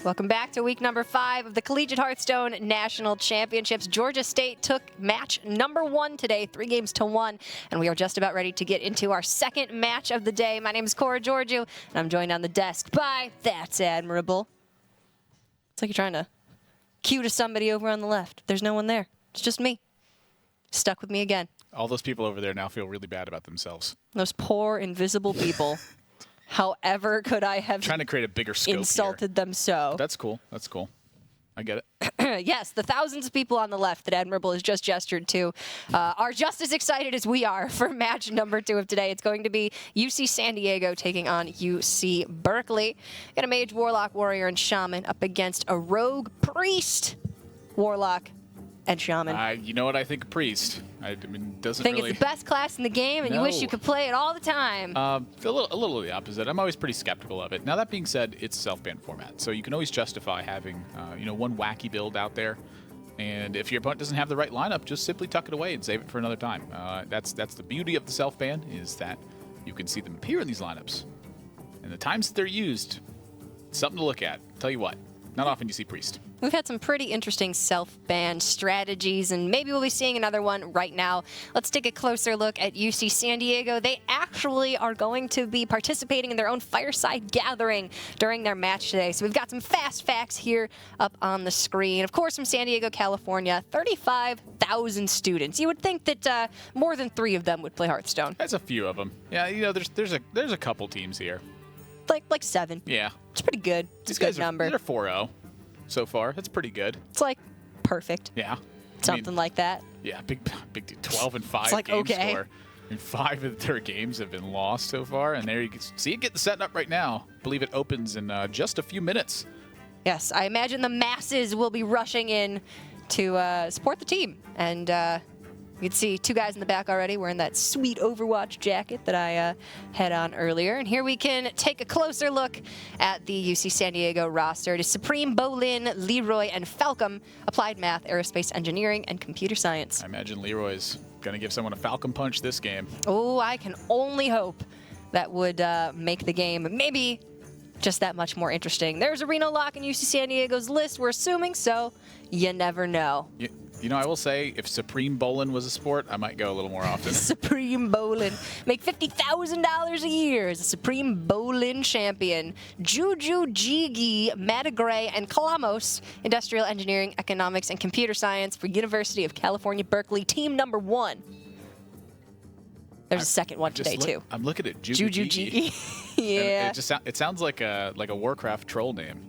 Welcome back to week number 5 of the Collegiate Hearthstone National Championships. Georgia State took match number 1 today, 3-1, and we are just about ready to get into our second match of the day. My name is Cora Georgiou, and I'm joined on the desk by That's Admirable. It's like you're trying to cue to somebody over on the left. There's no one there. It's just me. Stuck with me again. All those people over there now feel really bad about themselves. Those poor, invisible people. However could I have trying to create a bigger scope insulted them so? That's cool. That's cool. I get it. Yes, the thousands of people on the left that Admirable has just gestured to are just as excited as we are for match number 2 of today. It's going to be UC San Diego taking on UC Berkeley. Got a Mage, Warlock, Warrior, and Shaman up against a Rogue, Priest, Warlock, and Shaman. You know what I think of Priest? I mean, doesn't think really... it's the best class in the game, and you wish you could play it all the time. A little the opposite. I'm always pretty skeptical of it. Now, that being said, it's self-ban format, so you can always justify having one wacky build out there. And if your opponent doesn't have the right lineup, just simply tuck it away and save it for another time. That's the beauty of the self-ban, is that you can see them appear in these lineups. And the times that they're used, something to look at. Tell you what, not often you see Priest. We've had some pretty interesting self-ban strategies, and maybe we'll be seeing another one right now. Let's take a closer look at UC San Diego. They actually are going to be participating in their own fireside gathering during their match today. So we've got some fast facts here up on the screen. Of course, from San Diego, California, 35,000 students. You would think that more than 3 of them would play Hearthstone. That's a few of them. Yeah, there's a couple teams here. Like 7. Yeah. It's pretty good. It's a good number. They're 4-0. So far, that's pretty good. It's like perfect. Yeah. Something like that. Yeah, big 12-5 it's like, game okay. score. And 5 of their games have been lost so far. And there you can see it getting set up right now. I believe it opens in just a few minutes. Yes, I imagine the masses will be rushing in to support the team. And you can see 2 guys in the back already wearing that sweet Overwatch jacket that I had on earlier. And here we can take a closer look at the UC San Diego roster. It is Supreme, Bolin, Leroy, and Falcom. Applied Math, Aerospace Engineering, and Computer Science. I imagine Leroy's going to give someone a Falcon punch this game. Oh, I can only hope that would make the game maybe just that much more interesting. There's a Reno Lock in UC San Diego's list, we're assuming, so you never know. You know, I will say, if Supreme Bolin was a sport, I might go a little more often. Supreme Bolin. Make $50,000 a year as a Supreme Bolin champion. Juju, Jigi, Matagray, and Kalamos, Industrial Engineering, Economics, and Computer Science for University of California, Berkeley, team number 1. There's a second one today, too. I'm looking at Juju Jigi. Yeah. It sounds like a Warcraft troll name.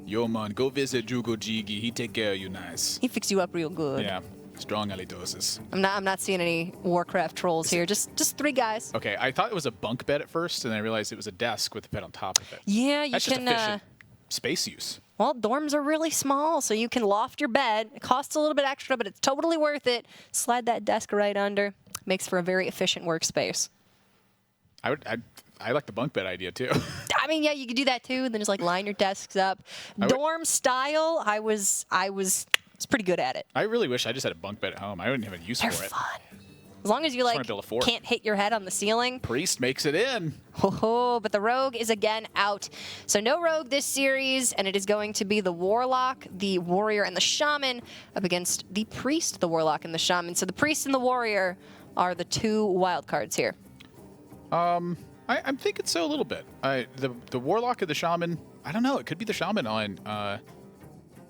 Yo, man, go visit Jugo Jigi. He take care of you nice. He fix you up real good. Yeah, strong halitosis. I'm not seeing any Warcraft trolls here. Just 3 guys. Okay, I thought it was a bunk bed at first, and I realized it was a desk with a bed on top of it. Yeah, you That's can. Just efficient space use. Well, dorms are really small, so you can loft your bed. It costs a little bit extra, but it's totally worth it. Slide that desk right under. Makes for a very efficient workspace. I like the bunk bed idea, too. I mean, yeah, you could do that, too, and then just, like, line your desks up. Dorm style, I was pretty good at it. I really wish I just had a bunk bed at home. I wouldn't have a use They're for it. fun. As long as you, like, can't hit your head on the ceiling. Priest makes it in. Oh, but the Rogue is again out. So no Rogue this series, and it is going to be the Warlock, the Warrior, and the Shaman up against the Priest, the Warlock, and the Shaman. So the Priest and the Warrior are the 2 wild cards here. I'm thinking so a little bit. The Warlock and the Shaman, I don't know. It could be the Shaman on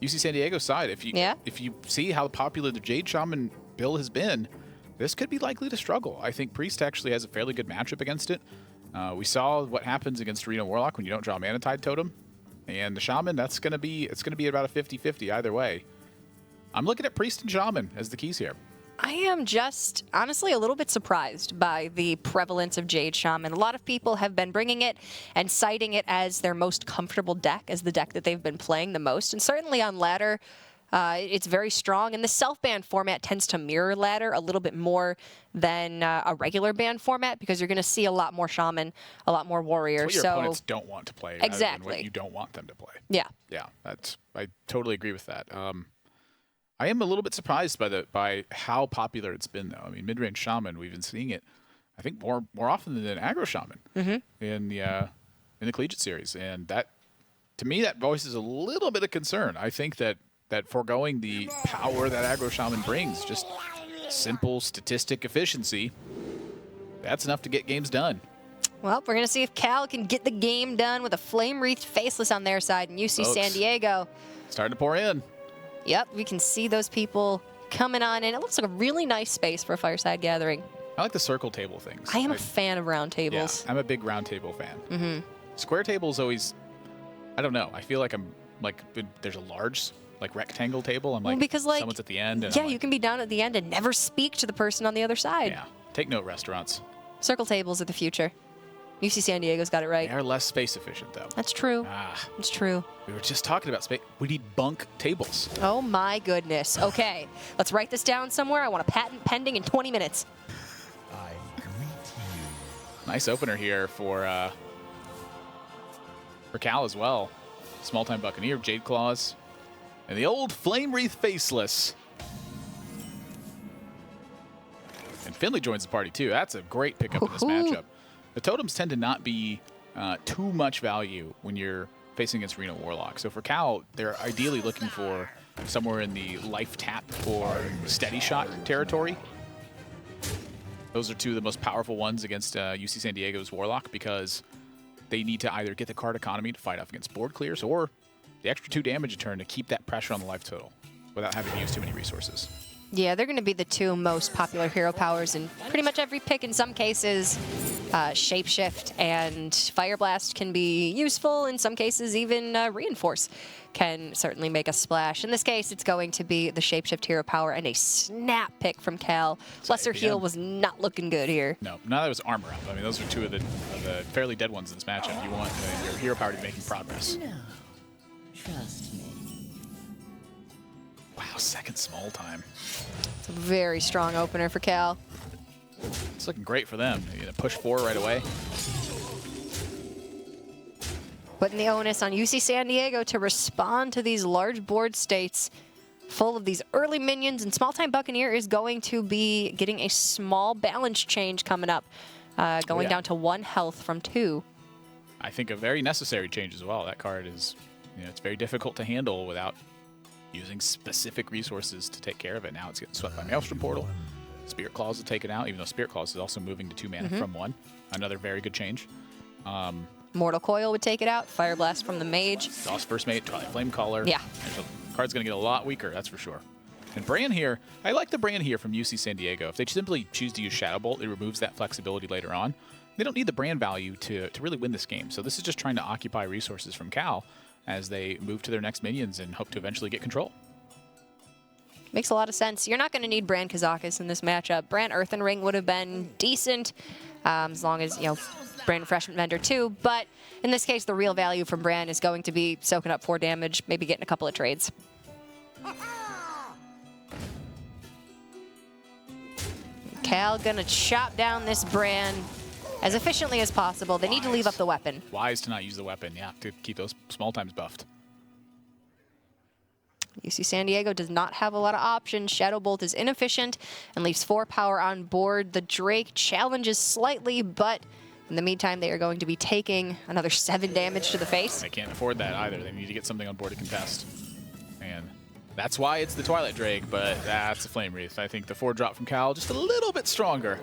UC San Diego's side. If you see how popular the Jade Shaman build has been, this could be likely to struggle. I think Priest actually has a fairly good matchup against it. We saw what happens against Reno Warlock when you don't draw a Mana Tide Totem. And the Shaman, it's going to be about a 50-50 either way. I'm looking at Priest and Shaman as the keys here. I am just, honestly, a little bit surprised by the prevalence of Jade Shaman. A lot of people have been bringing it and citing it as their most comfortable deck, as the deck that they've been playing the most. And certainly on ladder, it's very strong. And the self-ban format tends to mirror ladder a little bit more than a regular ban format, because you're going to see a lot more Shaman, a lot more Warrior. It's what your opponents don't want to play. Exactly. Rather than what you don't want them to play. Yeah. Yeah, I totally agree with that. I am a little bit surprised by how popular it's been, though. I mean, mid-range Shaman, we've been seeing it, I think, more often than aggro Shaman in the Collegiate Series, and that to me, that voices a little bit of concern. I think that foregoing the power that Aggro Shaman brings, just simple statistic efficiency, that's enough to get games done. Well, we're going to see if Cal can get the game done with a Flame Wreathed Faceless on their side, and UC San Diego. Starting to pour in. Yep, we can see those people coming on in. It looks like a really nice space for a Fireside Gathering. I like the circle table things. I am a fan of round tables. Yeah, I'm a big round table fan. Square tables always, I don't know. I feel like I'm like, there's a large like rectangle table. I'm like, because like someone's at the end. And yeah, like, you can be down at the end and never speak to the person on the other side. Yeah, take note, restaurants. Circle tables are the future. UC San Diego's got it right. They're less space efficient, though. That's true. It's true. We were just talking about space. We need bunk tables. Oh, my goodness. Okay, let's write this down somewhere. I want a patent pending in 20 minutes. I greet you. Nice opener here for Cal as well. Small-time Buccaneer, Jade Claws, and the old Flame Wreath Faceless. And Finley joins the party, too. That's a great pickup in this matchup. The totems tend to not be too much value when you're facing against Reno Warlock. So for Cal, they're ideally looking for somewhere in the life tap or steady shot territory. Those are two of the most powerful ones against UC San Diego's Warlock because they need to either get the card economy to fight off against board clears or the extra 2 damage a turn to keep that pressure on the life total without having to use too many resources. Yeah, they're going to be the 2 most popular hero powers in pretty much every pick. In some cases, Shapeshift and Fire Blast can be useful. In some cases, even Reinforce can certainly make a splash. In this case, it's going to be the Shapeshift hero power and a snap pick from Cal. Lesser Heal was not looking good here. No, none of that was armor up. I mean, those are 2 of the fairly dead ones in this matchup. You want your hero power to be making progress. No, trust me. Wow, second small time. It's a very strong opener for Cal. It's looking great for them. They're going to push 4 right away. Putting the onus on UC San Diego to respond to these large board states full of these early minions, and Small-Time Buccaneer is going to be getting a small balance change coming up, going down to 1 health from 2. I think a very necessary change as well. That card is, it's very difficult to handle without using specific resources to take care of it. Now it's getting swept by Maelstrom Portal. Spirit Claws will take it out, even though Spirit Claws is also moving to 2 mana from 1. Another very good change. Mortal Coil would take it out. Fire Blast from the Mage. DOS First Mate, Twilight Flame Caller. Yeah. The card's going to get a lot weaker, that's for sure. And Bran here, I like the Bran here from UC San Diego. If they simply choose to use Shadow Bolt, it removes that flexibility later on. They don't need the Bran value to really win this game. So this is just trying to occupy resources from Cal as they move to their next minions and hope to eventually get control. Makes a lot of sense. You're not going to need Bran Kazakus in this matchup. Bran Earthen Ring would have been decent, as long as, Bran Refreshment Vendor too. But in this case, the real value from Bran is going to be soaking up 4 damage, maybe getting a couple of trades. Cal gonna chop down this Bran as efficiently as possible. They need to leave up the weapon. Wise to not use the weapon, yeah, to keep those small times buffed. UC San Diego does not have a lot of options. Shadow Bolt is inefficient and leaves 4 power on board. The Drake challenges slightly, but in the meantime, they are going to be taking another 7 damage to the face. They can't afford that either. They need to get something on board to contest. And that's why it's the Twilight Drake, but that's a Flame Wreath. I think the 4-drop from Cal just a little bit stronger.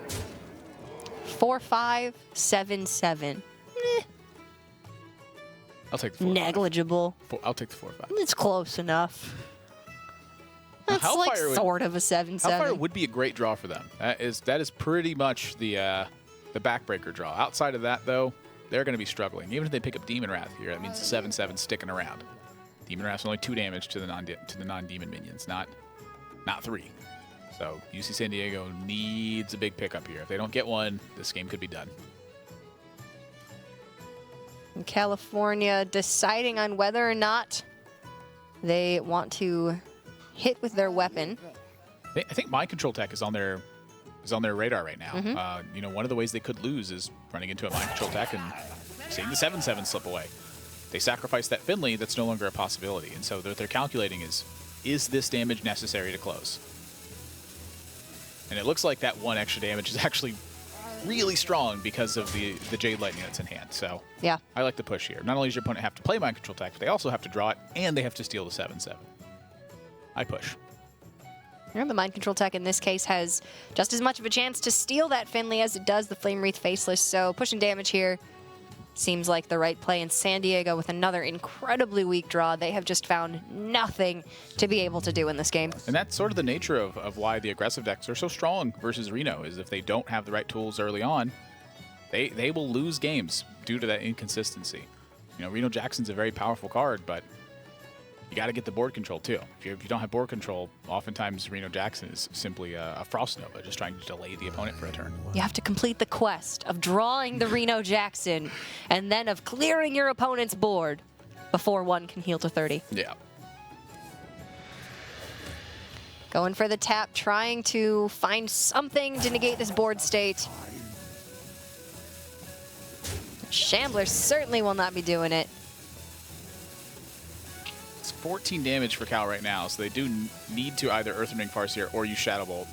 4-5, 7-7. I'll take the 4-5. Negligible. I'll take the 4-5. It's close enough. That's like sort of a 7-7. Hellfire would be a great draw for them. That is pretty much the backbreaker draw. Outside of that, though, they're going to be struggling. Even if they pick up Demon Wrath here, that means 7-7 sticking around. Demon Wrath's only 2 damage to the non-demon minions, not 3. So UC San Diego needs a big pickup here. If they don't get one, this game could be done. In California, deciding on whether or not they want to hit with their weapon. I think Mind Control Tech is on their radar right now. One of the ways they could lose is running into a Mind Control Tech and seeing the 7-7 slip away. They sacrifice that Finley, that's no longer a possibility. And so what they're calculating is this damage necessary to close? And it looks like that 1 extra damage is actually really strong because of the Jade Lightning that's in hand. So yeah, I like the push here. Not only does your opponent have to play Mind Control Tech, but they also have to draw it, and they have to steal the 7/7. I push. The Mind Control Tech in this case has just as much of a chance to steal that Finley as it does the Flame Wreath Faceless, so pushing damage here seems like the right play. And San Diego with another incredibly weak draw. They have just found nothing to be able to do in this game. And that's sort of the nature of why the aggressive decks are so strong versus Reno, is if they don't have the right tools early on, they will lose games due to that inconsistency. You know, Reno Jackson's a very powerful card, but you got to get the board control too. If you don't have board control, oftentimes Reno Jackson is simply a Frost Nova, just trying to delay the opponent for a turn. You have to complete the quest of drawing the Reno Jackson and then of clearing your opponent's board before one can heal to 30. Yeah. Going for the tap, trying to find something to negate this board state. Shambler certainly will not be doing it. 14 damage for Cal right now, so they do need to either Earthring Farseer or use Shadow Bolt.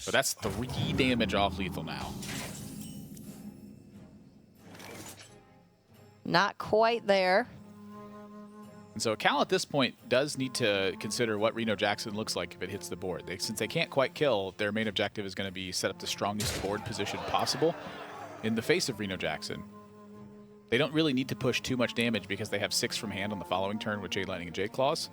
But that's 3 damage off lethal now. Not quite there. And so Cal at this point does need to consider what Reno Jackson looks like if it hits the board. Since they can't quite kill, their main objective is going to be set up the strongest board position possible in the face of Reno Jackson. They don't really need to push too much damage because they have 6 from hand on the following turn with Jade Lightning and Jade Claws.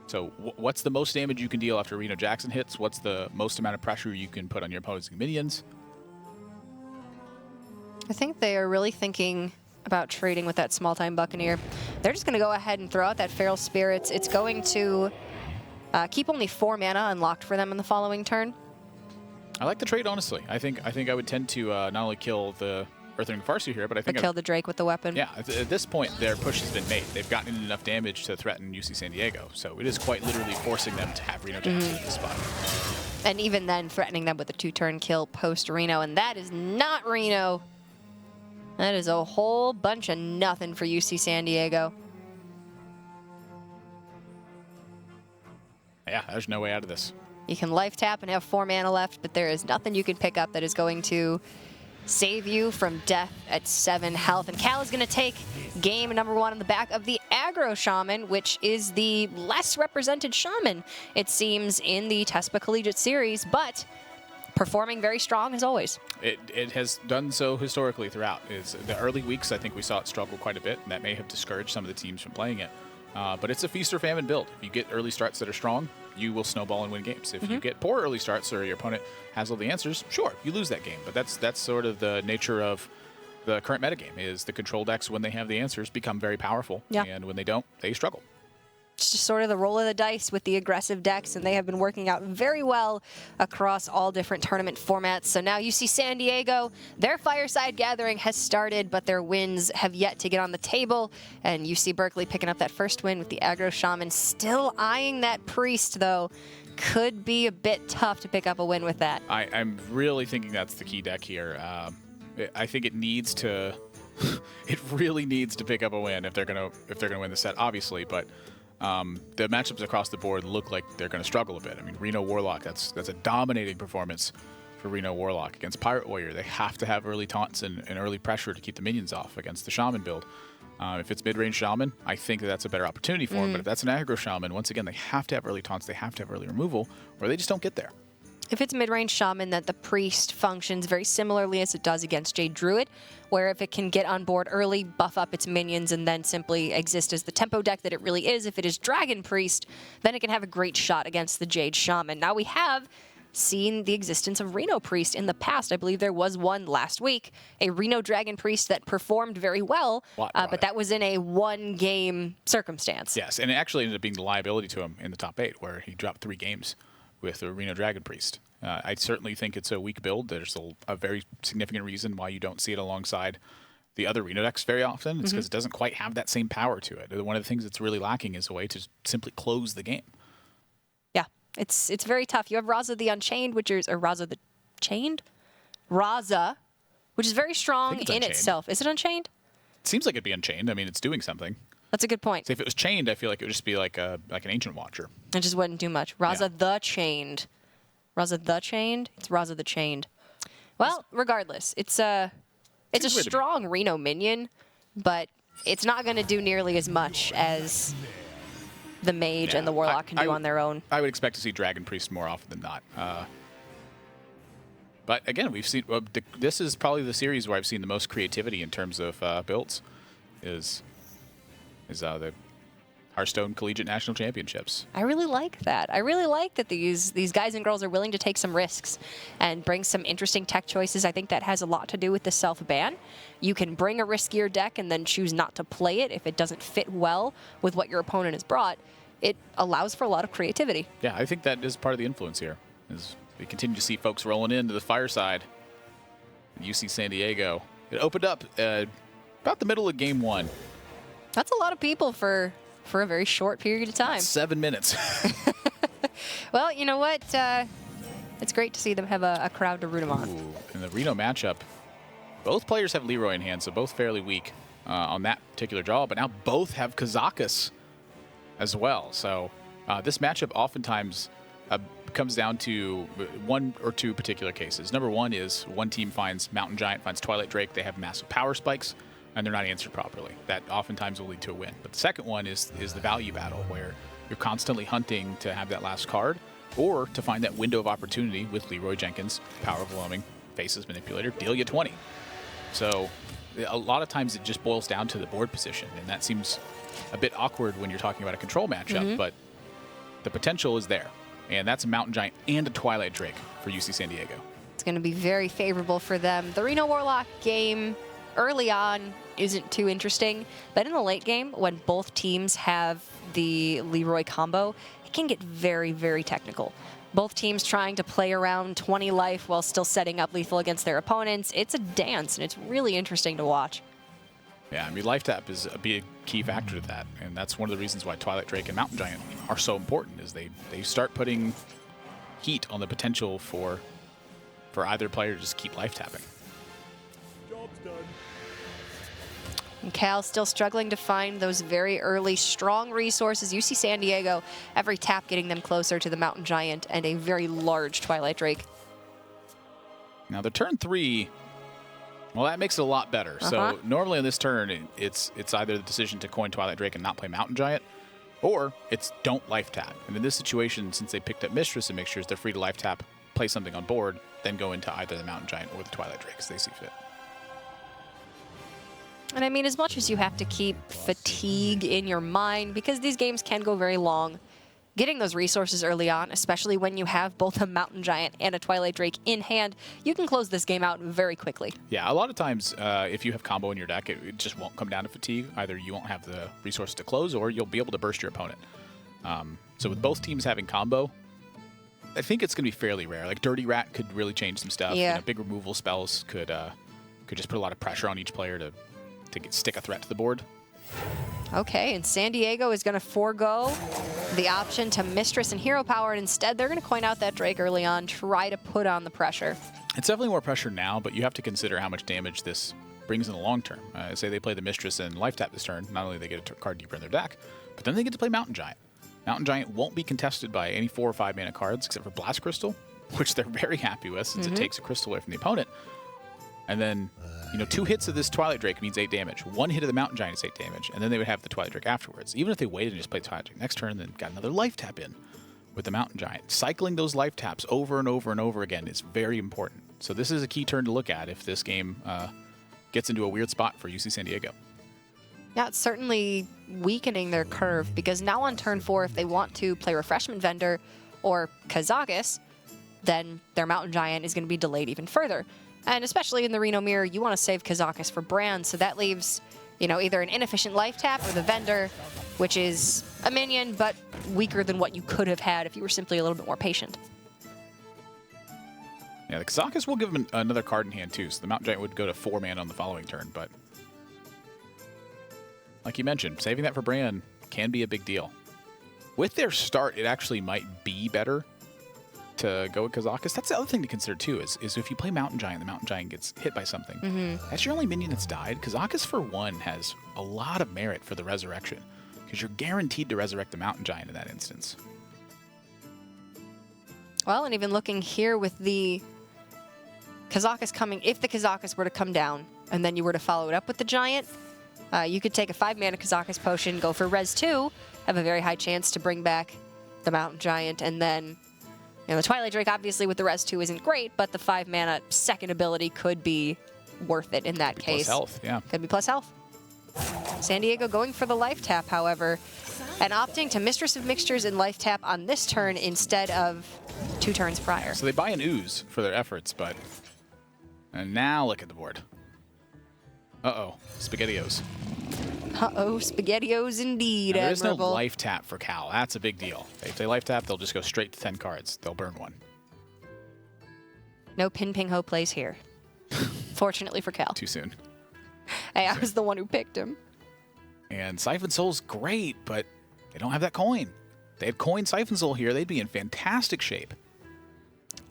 So what's the most damage you can deal after Reno Jackson hits? What's the most amount of pressure you can put on your opposing minions? I think they are really thinking about trading with that small-time Buccaneer. They're just going to go ahead and throw out that Feral Spirits. It's going to keep only 4 mana unlocked for them in the following turn. I like the trade, honestly. I think I would tend to not only kill the Earthring Farseer here, but I think kill the Drake with the weapon. Yeah, at this point, their push has been made. They've gotten enough damage to threaten UC San Diego, so it is quite literally forcing them to have Reno Jackson in the spot. And even then, threatening them with a 2-turn kill post-Reno, and that is not Reno. That is a whole bunch of nothing for UC San Diego. Yeah, there's no way out of this. You can life tap and have 4 mana left, but there is nothing you can pick up that is going to save you from death at 7 health. And Cal is going to take game number 1 on the back of the Aggro Shaman, which is the less represented Shaman, it seems, in the Tespa Collegiate Series, but performing very strong as always. It has done so historically throughout. The early weeks, I think we saw it struggle quite a bit, and that may have discouraged some of the teams from playing it. But it's a feast or famine build. If you get early starts that are strong, you will snowball and win games. If you get poor early starts or your opponent has all the answers, sure, you lose that game. But that's sort of the nature of the current metagame, is the control decks, when they have the answers, become very powerful. Yeah. And when they don't, they struggle. It's just sort of the roll of the dice with the aggressive decks, and they have been working out very well across all different tournament formats. So now you see San Diego, their Fireside Gathering has started, but their wins have yet to get on the table. And you see Berkeley picking up that first win with the Aggro Shaman, still eyeing that Priest, though. Could be a bit tough to pick up a win with that. I'm really thinking that's the key deck here. I think it needs to, it really needs to pick up a win if they're gonna win the set, obviously, but. The matchups across the board look like they're going to struggle a bit. I mean, Reno Warlock, that's a dominating performance for Reno Warlock. Against Pirate Warrior, they have to have early taunts and early pressure to keep the minions off. Against the Shaman build, if it's mid-range Shaman, I think that's a better opportunity for them. But if that's an aggro Shaman, once again, they have to have early taunts, they have to have early removal, or they just don't get there. If it's mid-range Shaman, that the Priest functions very similarly as it does against Jade Druid, where if it can get on board early, buff up its minions, and then simply exist as the tempo deck that it really is, if it is Dragon Priest, then it can have a great shot against the Jade Shaman. Now we have seen the existence of Reno Priest in the past. I believe there was one last week, a Reno Dragon Priest that performed very well, but that was in a 1-game circumstance. Yes, and it actually ended up being the liability to him in the top 8, where he dropped 3 games with the Reno Dragon Priest. I certainly think it's a weak build. There's a very significant reason why you don't see it alongside the other Reno decks very often. It's because it doesn't quite have that same power to it. One of the things that's really lacking is a way to simply close the game. Yeah, it's very tough. You have Raza the Unchained, which is, or Raza the Chained? Raza, which is very strong in itself. Is it Unchained? It seems like it'd be Unchained. I mean, it's doing something. That's a good point. So if it was chained, I feel like it would just be like an Ancient Watcher. It just wouldn't do much. Raza the Chained. Raza the Chained? It's Raza the Chained. Well, regardless, it's a strong Reno minion, but it's not going to do nearly as much as the Mage and the Warlock can do on their own. I would expect to see Dragon Priest more often than not. But again, we've seen this is probably the series where I've seen the most creativity in terms of builds. Is the Hearthstone Collegiate National Championships. I really like that. I really like that these guys and girls are willing to take some risks and bring some interesting tech choices. I think that has a lot to do with the self-ban. You can bring a riskier deck and then choose not to play it if it doesn't fit well with what your opponent has brought. It allows for a lot of creativity. Yeah, I think that is part of the influence here. Is we continue to see folks rolling into the fireside. UC San Diego. It opened up about the middle of game 1. That's a lot of people for a very short period of time. 7 minutes. Well, you know what? It's great to see them have a crowd to root them on. Ooh, in the Reno matchup, both players have Leroy in hand, so both fairly weak on that particular draw, but now both have Kazakus as well. So this matchup oftentimes comes down to one or two particular cases. Number one is one team finds Mountain Giant, finds Twilight Drake, they have massive power spikes, and they're not answered properly. That oftentimes will lead to a win. But the second one is the value battle, where you're constantly hunting to have that last card or to find that window of opportunity with Leroy Jenkins, Power Overwhelming, Faces Manipulator, deal you 20. So a lot of times it just boils down to the board position, and that seems a bit awkward when you're talking about a control matchup, but the potential is there. And that's a Mountain Giant and a Twilight Drake for UC San Diego. It's going to be very favorable for them. The Reno Warlock game early on isn't too interesting, but in the late game, when both teams have the Leroy combo, it can get very, very technical. Both teams trying to play around 20 life while still setting up lethal against their opponents. It's a dance, and it's really interesting to watch. Yeah, I mean, life tap is a big key factor to that, and that's one of the reasons why Twilight Drake and Mountain Giant are so important, is they start putting heat on the potential for either player to just keep life tapping. Job's done. And Cal still struggling to find those very early strong resources. UC San Diego, every tap getting them closer to the Mountain Giant and a very large Twilight Drake. Now, the turn 3, well, that makes it a lot better. So normally on this turn, it's either the decision to coin Twilight Drake and not play Mountain Giant, or it's don't life tap. And in this situation, since they picked up Mistress, it makes sure they're free to life tap, play something on board, then go into either the Mountain Giant or the Twilight Drake as they see fit. And I mean, as much as you have to keep fatigue in your mind, because these games can go very long, getting those resources early on, especially when you have both a Mountain Giant and a Twilight Drake in hand, you can close this game out very quickly. Yeah, a lot of times, if you have combo in your deck, it just won't come down to fatigue. Either you won't have the resources to close, or you'll be able to burst your opponent. So with both teams having combo, I think it's going to be fairly rare. Like Dirty Rat could really change some stuff. Yeah. You know, big removal spells could just put a lot of pressure on each player to stick a threat to the board. Okay, and San Diego is going to forego the option to Mistress and Hero Power, and instead they're going to coin out that Drake early on, try to put on the pressure. It's definitely more pressure now, but you have to consider how much damage this brings in the long term. Say they play the Mistress and life tap this turn, not only they get a card deeper in their deck, but then they get to play Mountain Giant. Mountain Giant won't be contested by any 4 or 5 mana cards except for Blast Crystal, which they're very happy with since it takes a crystal away from the opponent. And then, 2 hits of this Twilight Drake means 8 damage. 1 hit of the Mountain Giant is 8 damage, and then they would have the Twilight Drake afterwards. Even if they waited and just played Twilight Drake next turn, then got another life tap in with the Mountain Giant. Cycling those life taps over and over and over again is very important. So this is a key turn to look at if this game gets into a weird spot for UC San Diego. Yeah, it's certainly weakening their curve, because now on turn 4, if they want to play Refreshment Vendor or Kazakus, then their Mountain Giant is going to be delayed even further. And especially in the Reno Mirror, you want to save Kazakus for Brand, so that leaves, either an inefficient life tap or the Vendor, which is a minion, but weaker than what you could have had if you were simply a little bit more patient. Yeah, the Kazakus will give him another card in hand too, so the Mountain Giant would go to 4 mana on the following turn, but like you mentioned, saving that for Brand can be a big deal. With their start, it actually might be better to go with Kazakus. That's the other thing to consider too, is if you play Mountain Giant, the Mountain Giant gets hit by something. That's your only minion that's died. Kazakus, for one, has a lot of merit for the resurrection, because you're guaranteed to resurrect the Mountain Giant in that instance. Well, and even looking here with the Kazakus coming, if the Kazakus were to come down, and then you were to follow it up with the Giant, you could take a 5-mana Kazakus Potion, go for Res 2, have a very high chance to bring back the Mountain Giant, and then, the Twilight Drake, obviously, with the Res 2 isn't great, but the 5-mana second ability could be worth it in that case. Plus health, yeah. Could be plus health. San Diego going for the Life Tap, however, and opting to Mistress of Mixtures and Life Tap on this turn instead of 2 turns prior. So they buy an Ooze for their efforts, but... And now look at the board. Uh-oh. SpaghettiOs. Uh-oh, SpaghettiOs indeed, There is no Admirable. Life Tap for Cal. That's a big deal. If they Life Tap, they'll just go straight to 10 cards. They'll burn one. No Pin Ping Ho plays here. Fortunately for Cal. Too soon. Hey, I was the one who picked him. And Siphon Soul's great, but they don't have that coin. They had coin Siphon Soul here, they'd be in fantastic shape.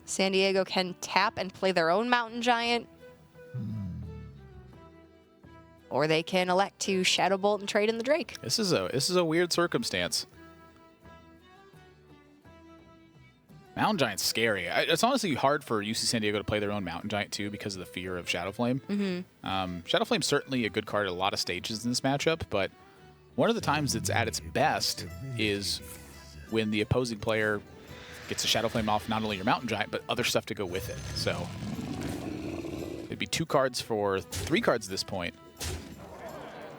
San Diego can tap and play their own Mountain Giant. Or they can elect to Shadow Bolt and trade in the Drake. This is a weird circumstance. Mountain Giant's scary. It's honestly hard for UC San Diego to play their own Mountain Giant too because of the fear of Shadow Flame. Shadow Flame's certainly a good card at a lot of stages in this matchup, but one of the times it's at its best is when the opposing player gets a Shadow Flame off not only your Mountain Giant, but other stuff to go with it. So it'd be 2 cards for 3 cards at this point.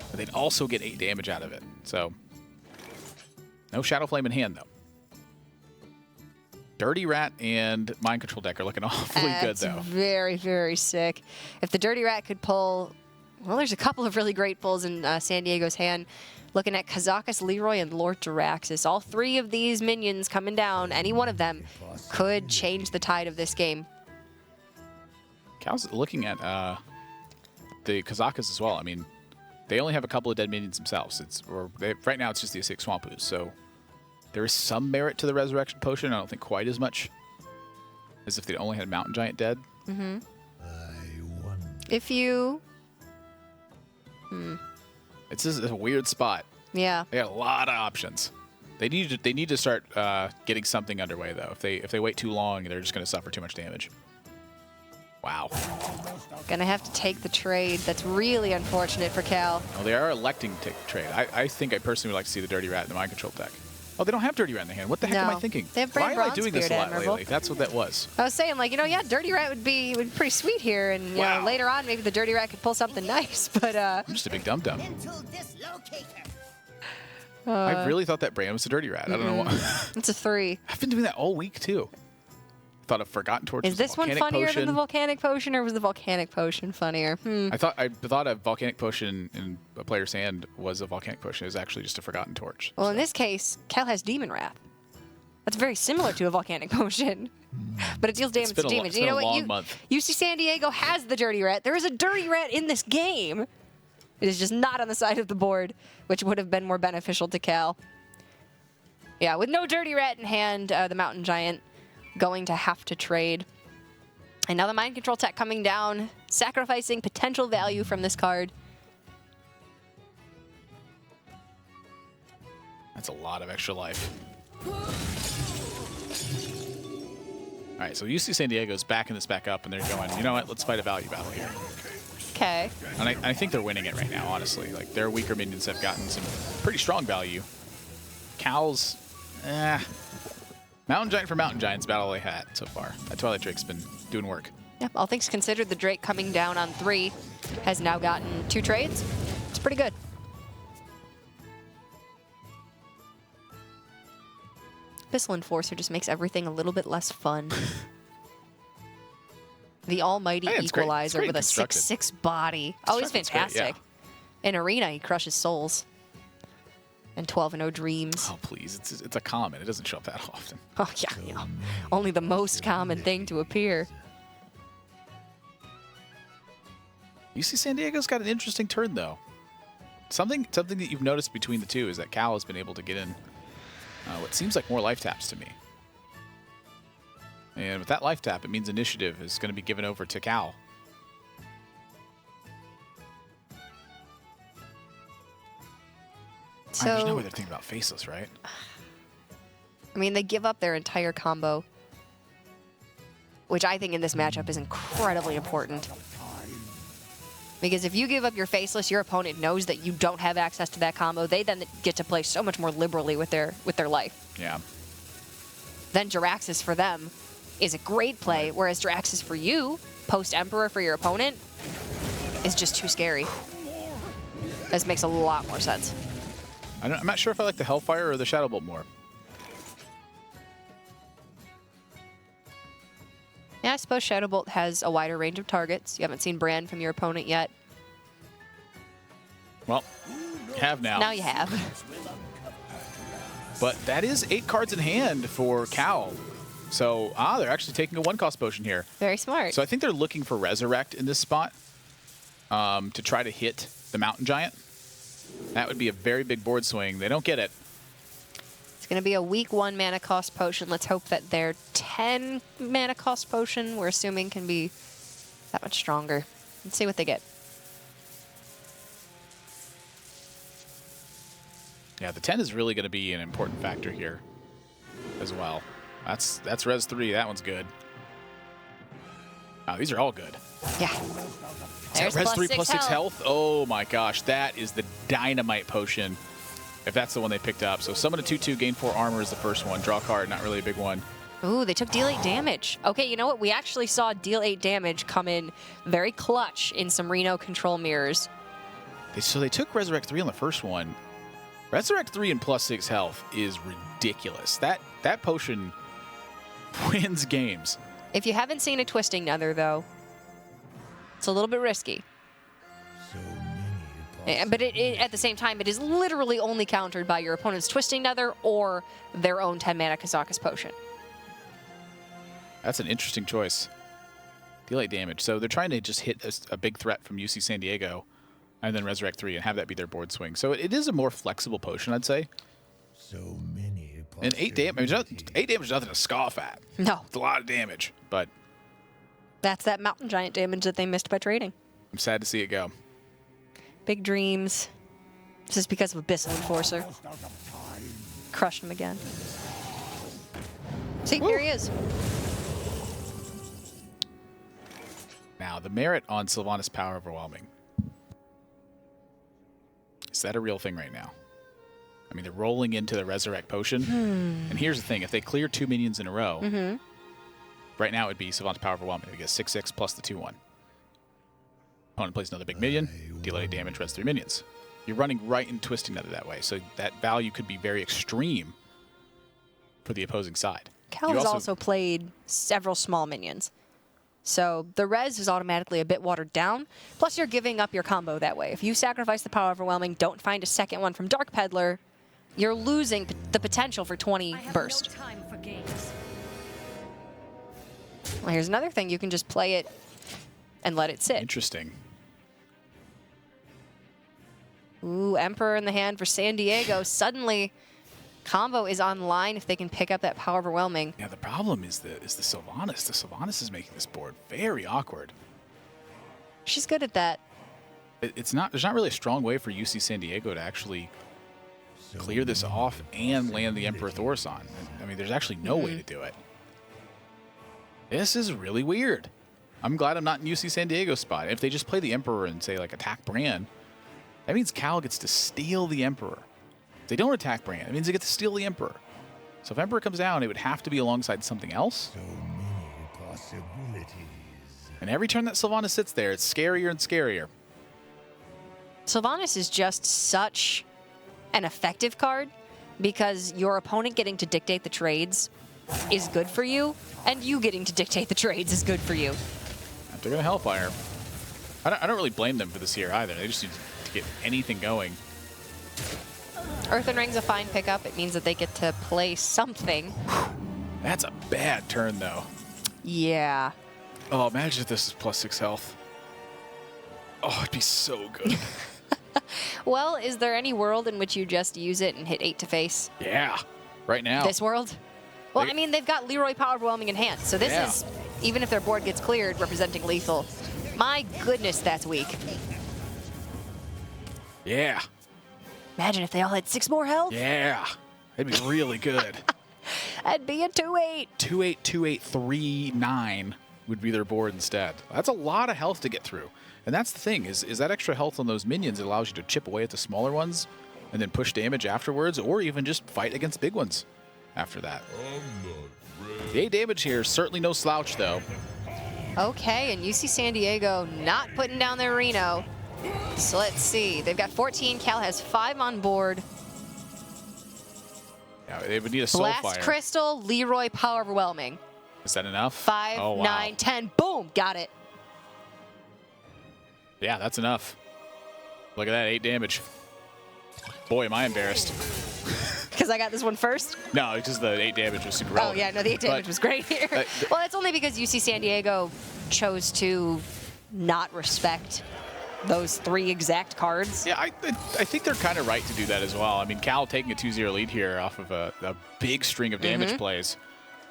But they'd also get 8 damage out of it. So no Shadow Flame in hand, though. Dirty Rat and Mind Control deck are looking awfully good, though. Very, very sick. If the Dirty Rat could pull... Well, there's a couple of really great pulls in San Diego's hand. Looking at Kazakus, Leroy, and Lord Jaraxxus. All 3 of these minions coming down, any one of them, could change the tide of this game. Cal's looking at the Kazakus as well. I mean, they only have a couple of dead minions themselves. Right now, it's just the Asic Swampus, so there is some merit to the Resurrection Potion. I don't think quite as much as if they only had Mountain Giant dead. If you... It's just a weird spot. Yeah. They got a lot of options. They need to start getting something underway though. If they wait too long, they're just going to suffer too much damage. Wow. Gonna have to take the trade. That's really unfortunate for Cal. Well, they are electing to take the trade. I think I personally would like to see the Dirty Rat in the Mind Control deck. Oh, they don't have Dirty Rat in the hand. What the heck am I thinking? They have Why am I Bronze doing this a Spirit, lot Admirable. lately? That's what that was. I was saying, Dirty Rat would be pretty sweet here, and you know, later on, maybe the Dirty Rat could pull something nice, but... I'm just a big dum-dum. I really thought that brand was a Dirty Rat. I don't know why. It's a 3. I've been doing that all week, too. Thought of Forgotten Torch. Is this one funnier than the Volcanic Potion, or was the Volcanic Potion funnier? I thought a Volcanic Potion in a player's hand was a Volcanic Potion. It was actually just a Forgotten Torch. Well, in this case, Cal has Demon Wrath. That's very similar to a Volcanic Potion, but it deals damage to demons. You know what? UC San Diego has the Dirty Rat. There is a Dirty Rat in this game. It is just not on the side of the board, which would have been more beneficial to Cal. Yeah, with no Dirty Rat in hand, the Mountain Giant going to have to trade. And now the Mind Control tech coming down, sacrificing potential value from this card. That's a lot of extra life. All right, so UC San Diego's backing this back up, and they're going, you know what, let's fight a value battle here. Okay. And I think they're winning it right now, honestly. Like, their weaker minions have gotten some pretty strong value. Cal's, Mountain Giant for Mountain Giant's about all they had so far. That Twilight Drake's been doing work. Yep, all things considered, the Drake coming down on 3 has now gotten 2 trades. It's pretty good. Abyssal Enforcer just makes everything a little bit less fun. The almighty Equalizer with a 6/6 body. Oh, he's fantastic. In Arena, he crushes souls. And 12-0 Dreams. Oh, please. It's a common. It doesn't show up that often. Oh, yeah. Only the most common thing to appear. UC San Diego's got an interesting turn, though. Something that you've noticed between the two is that Cal has been able to get in what seems like more life taps to me. And with that life tap, it means initiative is going to be given over to Cal. So, there's no way they're thinking about Faceless, right? I mean, they give up their entire combo. which I think in this matchup is incredibly important. Because if you give up your Faceless, your opponent knows that you don't have access to that combo. They then get to play so much more liberally with their life. Yeah. Then Jiraxis for them is a great play, whereas Jiraxis for you, post-Emperor for your opponent, is just too scary. This makes a lot more sense. I'm not sure if I like the Hellfire or the Shadow Bolt more. Yeah, I suppose Shadow Bolt has a wider range of targets. You haven't seen Brand from your opponent yet. Well, you have now. Now you have. But that is 8 cards in hand for Cal. So, they're actually taking a 1-cost potion here. Very smart. So I think they're looking for Resurrect in this spot to try to hit the Mountain Giant. That would be a very big board swing. They don't get it. It's going to be a weak 1 mana cost potion. Let's hope that their 10 mana cost potion, we're assuming, can be that much stronger. Let's see what they get. Yeah, the 10 is really going to be an important factor here as well. That's Res 3. That one's good. Oh, these are all good. Yeah. There's Res 3 plus 6 health. health. Oh my gosh, that is the Dynamite Potion. If that's the one they picked up. So summon a 2/2, gain 4 armor is the first one. Draw a card, not really a big one. Ooh, they took deal 8 damage. Okay, you know what? We actually saw deal 8 damage come in very clutch in some Reno control mirrors. So they took Resurrect 3 on the first one. Resurrect 3 and plus 6 health is ridiculous. That potion wins games. If you haven't seen a Twisting Nether, though, it's a little bit risky. But at the same time, it is literally only countered by your opponent's Twisting Nether or their own 10-mana Kazakus Potion. That's an interesting choice. Deal 8 damage. So they're trying to just hit a big threat from UC San Diego and then Resurrect 3 and have that be their board swing. So it is a more flexible potion, I'd say. So many. And 8 damage, 8 damage is nothing to scoff at. No. It's a lot of damage, but That's that Mountain Giant damage that they missed by trading. I'm sad to see it go. Big dreams. This is because of Abyssal Enforcer. Crushed him again. See, here he is. Now, the merit on Sylvanas Power Overwhelming. Is that a real thing right now? I mean, they're rolling into the Resurrect Potion. And here's the thing. If they clear 2 minions in a row, right now it would be Sylvanas Power Overwhelming. They get 6/6 plus the 2/1. Opponent plays another big minion, deal 8 damage, res 3 minions. You're running right and Twisting Nether that way, so that value could be very extreme for the opposing side. Cal has also played several small minions. So the res is automatically a bit watered down. Plus, you're giving up your combo that way. If you sacrifice the Power Overwhelming, don't find a second one from Dark Peddler, you're losing the potential for 20 burst. No time for games. Well, here's another thing. You can just play it and let it sit. Interesting. Ooh, Emperor in the hand for San Diego. Suddenly, combo is online if they can pick up that Power Overwhelming. Yeah, the problem is the Sylvanas. The Sylvanas is making this board very awkward. She's good at that. There's not really a strong way for UC San Diego to actually clear this off and land the Emperor Thorson. I mean, there's actually no way to do it. This is really weird. I'm glad I'm not in UC San Diego's spot. If they just play the Emperor and say, like, attack Brand, that means Cal gets to steal the Emperor. If they don't attack Brand, it means they get to steal the Emperor. So if Emperor comes down, it would have to be alongside something else. So many possibilities. And every turn that Sylvanas sits there, it's scarier and scarier. Sylvanas is just such an effective card because your opponent getting to dictate the trades is good for you, and you getting to dictate the trades is good for you. They're going to Hellfire. I don't really blame them for this here either. They just need to get anything going. Earthen Ring's a fine pickup. It means that they get to play something. That's a bad turn, though. Yeah. Oh, imagine if this is plus 6 health. Oh, it'd be so good. Well, is there any world in which you just use it and hit 8 to face? Yeah, right now. This world? Well, I mean, they've got Leroy Power Overwhelming in hand, so this is, even if their board gets cleared, representing lethal. My goodness, that's weak. Yeah. Imagine if they all had 6 more health. Yeah. That'd be really good. That'd be a 2-8. 2-8, 2-8, 3-9 would be their board instead. That's a lot of health to get through. And that's the thing, is that extra health on those minions allows you to chip away at the smaller ones and then push damage afterwards, or even just fight against big ones after that. The 8 damage here is certainly no slouch, though. Okay, and UC San Diego not putting down their Reno. So let's see. They've got 14. Cal has 5 on board. Yeah, they would need a Soulfire. Blast Crystal, Leroy, Power Overwhelming. Is that enough? 5, oh, wow. 9, 10. Boom, got it. Yeah, that's enough. Look at that, 8 damage. Boy, am I embarrassed. Because I got this one first? No, it's just the 8 damage was super relevant. Oh, yeah, no, the 8 damage was great here. Well, that's only because UC San Diego chose to not respect those 3 exact cards. Yeah, I think they're kind of right to do that as well. I mean, Cal taking a 2-0 lead here off of a big string of damage plays.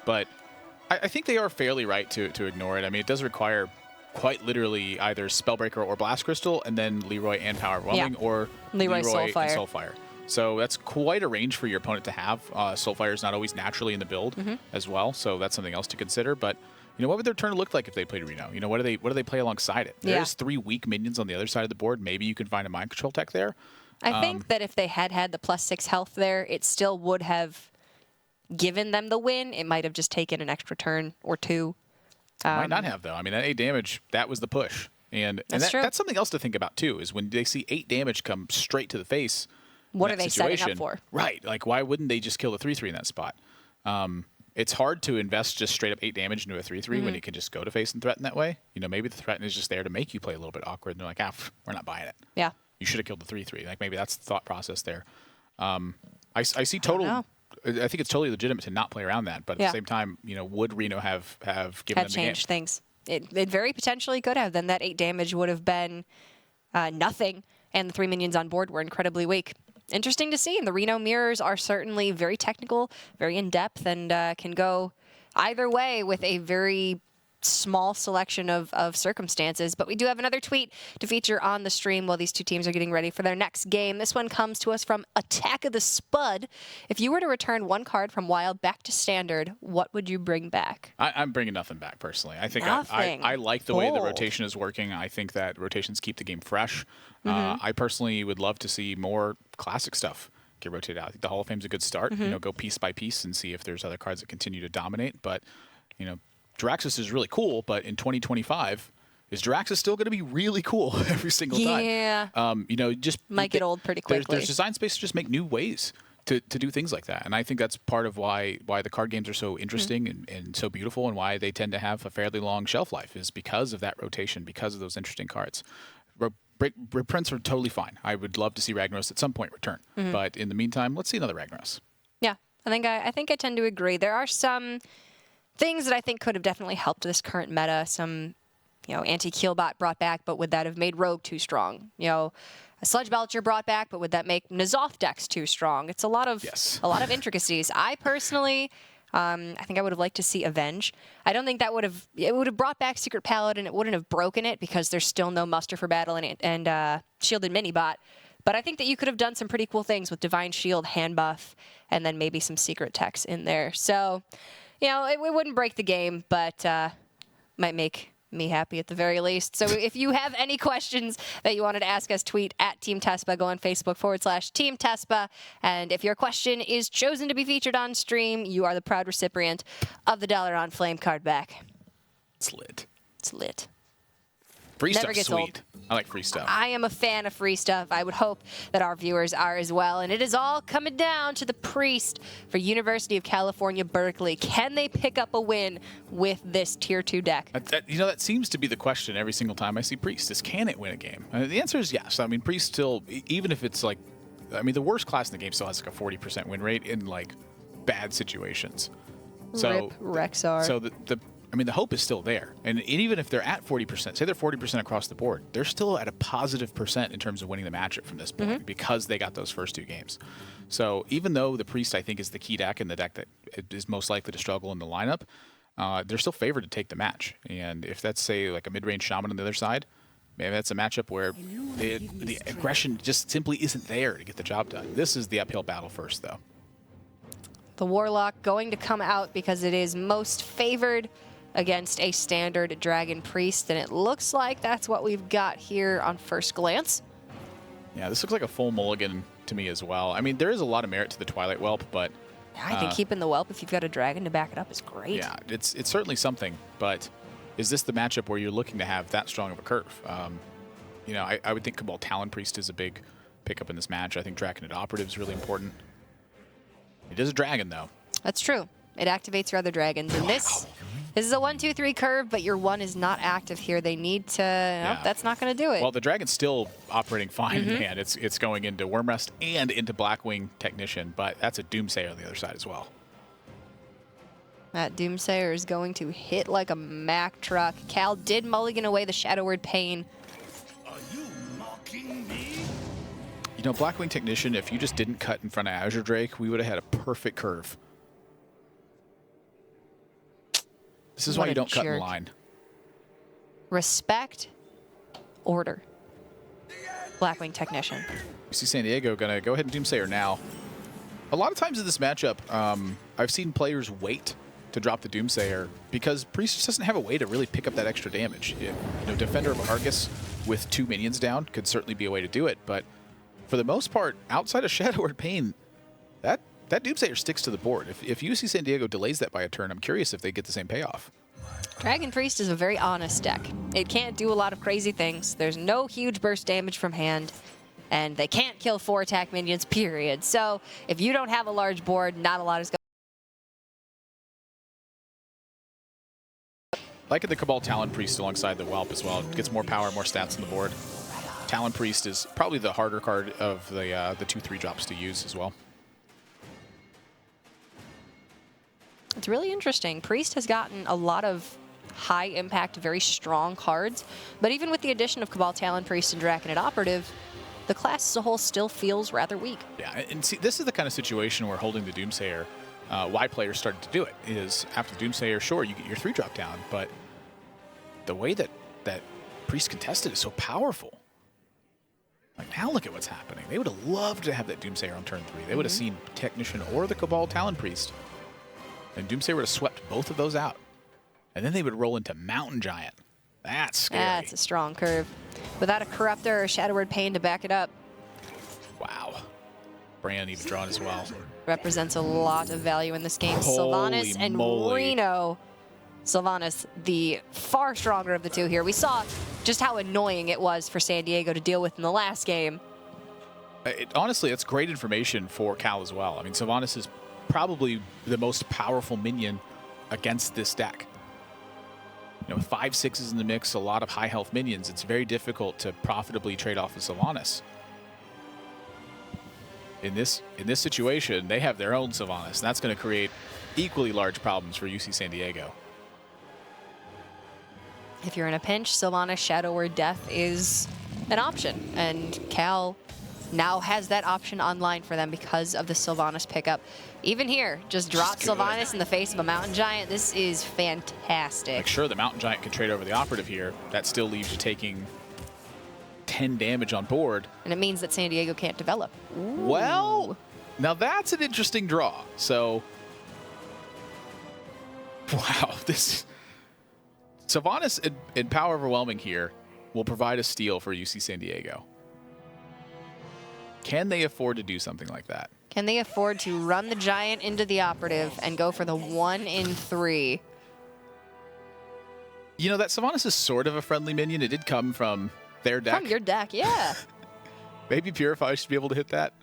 But I think they are fairly right to ignore it. I mean, it does require quite literally either Spellbreaker or Blast Crystal, and then Leroy and Power Overwhelming, or Leroy Soulfire. and Soulfire. So that's quite a range for your opponent to have. Soulfire is not always naturally in the build as well, so that's something else to consider. But you know, what would their turn look like if they played Reno? You know, what do they play alongside it? There's 3 weak minions on the other side of the board. Maybe you can find a mind control tech there. I think that if they had the +6 health there, it still would have given them the win. It might have just taken an extra turn or 2. Might not have, though. I mean, that 8 damage, that was the push. And that's something else to think about, too, is when they see 8 damage come straight to the face. What are they setting up for? Right. Like, why wouldn't they just kill the 3-3 in that spot? It's hard to invest just straight up 8 damage into a 3-3 when you can just go to face and threaten that way. You know, maybe the threaten is just there to make you play a little bit awkward. And they're like, we're not buying it. Yeah. You should have killed the 3-3. Like, maybe that's the thought process there. I see total... I think it's totally legitimate to not play around that, but at the same time, you know, would Reno have given them the game? Changed things. It very potentially could have. Then that 8 damage would have been nothing, and the 3 minions on board were incredibly weak. Interesting to see, and the Reno mirrors are certainly very technical, very in-depth, and can go either way with a very small selection of circumstances. But we do have another tweet to feature on the stream while these 2 teams are getting ready for their next game. This one comes to us from Attack of the Spud. If you were to return 1 card from Wild back to Standard, what would you bring back? I'm bringing nothing back, personally. I think I like the way the rotation is working. I think that rotations keep the game fresh. I personally would love to see more classic stuff get rotated out. I think the Hall of Fame's a good start. You know, go piece by piece and see if there's other cards that continue to dominate. But, you know, Jiraxis is really cool, but in 2025, is Jiraxis still going to be really cool every single time? Yeah. You know, just might get old pretty quickly. There's design space to just make new ways to do things like that, and I think that's part of why the card games are so interesting and so beautiful, and why they tend to have a fairly long shelf life, is because of that rotation, because of those interesting cards. Reprints are totally fine. I would love to see Ragnaros at some point return, but in the meantime, let's see another Ragnaros. Yeah, I think I tend to agree. There are some things that I think could have definitely helped this current meta. Some, you know, anti-Keelbot brought back, but would that have made Rogue too strong? You know, a Sludge Belcher brought back, but would that make N'Zoth decks too strong? It's a lot of intricacies. I personally, I think I would have liked to see Avenge. I don't think that would have brought back Secret Paladin. It wouldn't have broken it because there's still no muster for battle and Shielded Minibot. But I think that you could have done some pretty cool things with Divine Shield, hand buff, and then maybe some secret techs in there. So, you know, it wouldn't break the game, but might make me happy at the very least. So if you have any questions that you wanted to ask us, tweet at Team Tespa. Go on Facebook /Team Tespa. And if your question is chosen to be featured on stream, you are the proud recipient of the $1 on Flame card back. It's lit. It's lit. Free Never stuff's gets sweet. old. I like free stuff. I am a fan of free stuff. I would hope that our viewers are as well. And it is all coming down to the Priest for University of California, Berkeley. Can they pick up a win with this Tier 2 deck? You know, that seems to be the question every single time I see Priest, is can it win a game? The answer is yes. I mean, Priest still, even if it's like, I mean, the worst class in the game still has like a 40% win rate in like bad situations. So Rip Rexar. So I mean, the hope is still there. And even if they're at 40%, say they're 40% across the board, they're still at a positive percent in terms of winning the matchup from this point because they got those first 2 games. So even though the Priest, I think, is the key deck and the deck that is most likely to struggle in the lineup, they're still favored to take the match. And if that's, say, like a mid-range Shaman on the other side, maybe that's a matchup where the aggression just simply isn't there to get the job done. This is the uphill battle first, though. The Warlock going to come out because it is most favored against a standard Dragon Priest, and it looks like that's what we've got here on first glance. Yeah, this looks like a full mulligan to me as well. I mean, there is a lot of merit to the Twilight Whelp, but... Yeah, I think keeping the Whelp if you've got a Dragon to back it up is great. Yeah, it's certainly something, but is this the matchup where you're looking to have that strong of a curve? You know, I would think Cabal Talon Priest is a big pickup in this match. I think Draconid Operative is really important. It is a dragon, though. That's true. It activates your other dragons. And this is a 1-2-3 curve, but your 1 is not active here. They need to... Yeah. Nope, that's not going to do it. Well, the dragon's still operating fine in hand. It's going into Wormrest and into Blackwing Technician, but that's a Doomsayer on the other side as well. That Doomsayer is going to hit like a Mack truck. Cal did mulligan away the Shadow Word Pain. Are you mocking me? You know, Blackwing Technician, if you just didn't cut in front of Azure Drake, we would have had a perfect curve. This is why you don't cut in line. Respect, order. Blackwing Technician. You see San Diego going to go ahead and Doomsayer now. A lot of times in this matchup, I've seen players wait to drop the Doomsayer because Priest just doesn't have a way to really pick up that extra damage. You know, Defender of Argus with 2 minions down could certainly be a way to do it, but for the most part, outside of Shadow Word Pain, that Doomsayer sticks to the board. If UC San Diego delays that by a turn, I'm curious if they get the same payoff. Dragon Priest is a very honest deck. It can't do a lot of crazy things. There's no huge burst damage from hand, and they can't kill 4 attack minions, period. So if you don't have a large board, not a lot is going. Like the Cabal Talon Priest alongside the Whelp as well. It gets more power, more stats on the board. Talon Priest is probably the harder card of the 2/3 drops to use as well. It's really interesting. Priest has gotten a lot of high impact, very strong cards, but even with the addition of Cabal Talon Priest and Draconid Operative, the class as a whole still feels rather weak. Yeah, and see, this is the kind of situation where holding the Doomsayer, why players started to do it, is after Doomsayer, sure, you get your 3-drop down, but the way that Priest contested is so powerful. Like, now look at what's happening. They would have loved to have that Doomsayer on turn 3. They would have seen Technician or the Cabal Talon Priest, and Doomsayer would have swept both of those out. And then they would roll into Mountain Giant. That's scary. That's a strong curve. Without a Corruptor or Shadow Word Pain to back it up. Wow. Bran even drawn as well. Represents a lot of value in this game. Holy Sylvanas and moly. Reno. Sylvanas, the far stronger of the two here. We saw just how annoying it was for San Diego to deal with in the last game. Honestly, that's great information for Cal as well. I mean, Sylvanas is probably the most powerful minion against this deck. You know, with 5/6s in the mix, a lot of high health minions, it's very difficult to profitably trade off with Sylvanas. In this situation, they have their own Sylvanas, and that's going to create equally large problems for UC San Diego. If you're in a pinch, Sylvanas Shadow Word Death is an option, and Cal now has that option online for them because of the Sylvanas pickup. Even here, just drop Sylvanas in the face of a Mountain Giant. This is fantastic. Like, sure, the Mountain Giant can trade over the Operative here. That still leaves you taking 10 damage on board. And it means that San Diego can't develop. Ooh. Well, now that's an interesting draw. So, wow, this Sylvanas in Power Overwhelming here will provide a steal for UC San Diego. Can they afford to do something like that? Can they afford to run the Giant into the Operative and go for the 1 in 3? You know, that Sylvanas is sort of a friendly minion. It did come from their deck. From your deck, yeah. Maybe Purify should be able to hit that.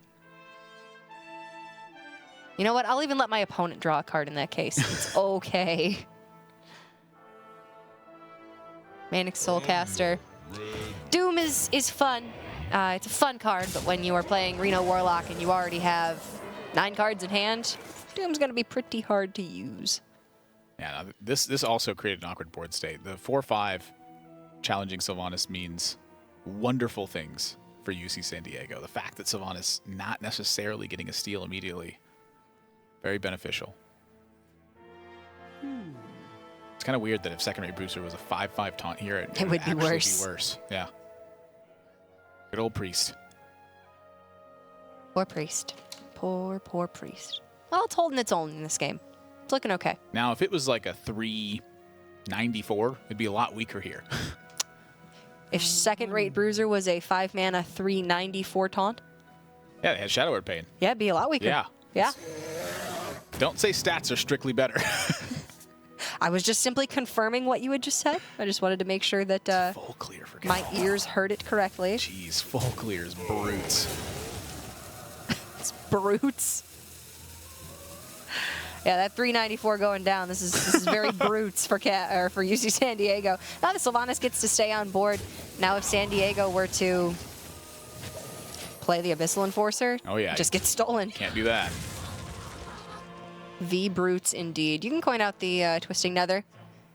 You know what? I'll even let my opponent draw a card in that case. It's okay. Manic Soulcaster. Doom is fun. It's a fun card, but when you are playing Reno Warlock and you already have 9 cards in hand, Doom's going to be pretty hard to use. Yeah, no, this also created an awkward board state. The 4/5 challenging Sylvanas means wonderful things for UC San Diego. The fact that Sylvanas not necessarily getting a steal immediately, very beneficial. It's kind of weird that if Second Rate Brewster was a 5/5 taunt here, it would be worse. Be worse. Yeah. Good old Priest. Poor Priest. Poor Priest. Well, it's holding its own in this game. It's looking okay. Now, if it was like a 394, it'd be a lot weaker here. If Second Rate Bruiser was a 5-mana 394 taunt, Yeah, they had Shadow Word Pain. yeah, it'd be a lot weaker. Yeah. Yeah. Don't say stats are strictly better. I was just simply confirming what you had just said. I just wanted to make sure that Full clear for my Cal. ears heard it correctly. Jeez, full clears, brutes. It's brutes. Yeah, that 394 going down. This is very brutes for UC San Diego. Now the Sylvanas gets to stay on board. Now if San Diego were to play the Abyssal Enforcer, Oh, yeah. it just gets stolen. Can't do that. V brutes indeed. You can coin out the Twisting Nether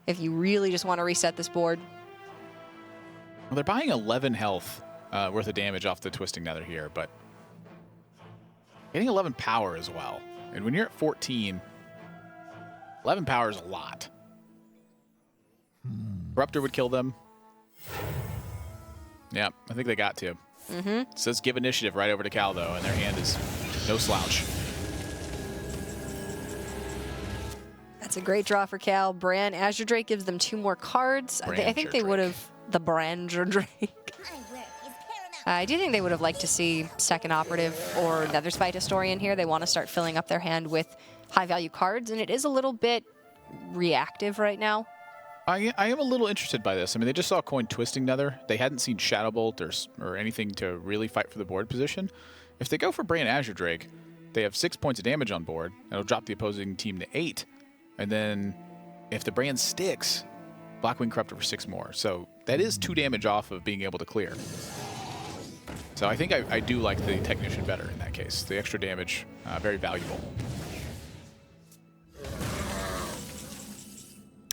if you really just want to reset this board. Well, they're buying 11 health worth of damage off the Twisting Nether here, but getting 11 power as well. And when you're at 14, 11 power is a lot. Corruptor would kill them. Yeah, I think they got to. It says give initiative right over to Cal, though, and their hand is no slouch. That's a great draw for Cal. Bran Azure Drake gives them 2 more cards. I think they would have the Branger Drake. I do think they would have liked to see Second Operative or Netherspite Historian here. They want to start filling up their hand with high-value cards, and it is a little bit reactive right now. I am a little interested by this. I mean, they just saw Coin Twisting Nether. They hadn't seen Shadow Bolt or anything to really fight for the board position. If they go for Bran Azure Drake, they have 6 points of damage on board. It'll drop the opposing team to 8. And then if the Bran sticks, Blackwing Corruptor for 6 more. So that is 2 damage off of being able to clear. So I think I do like the Technician better in that case. The extra damage, very valuable.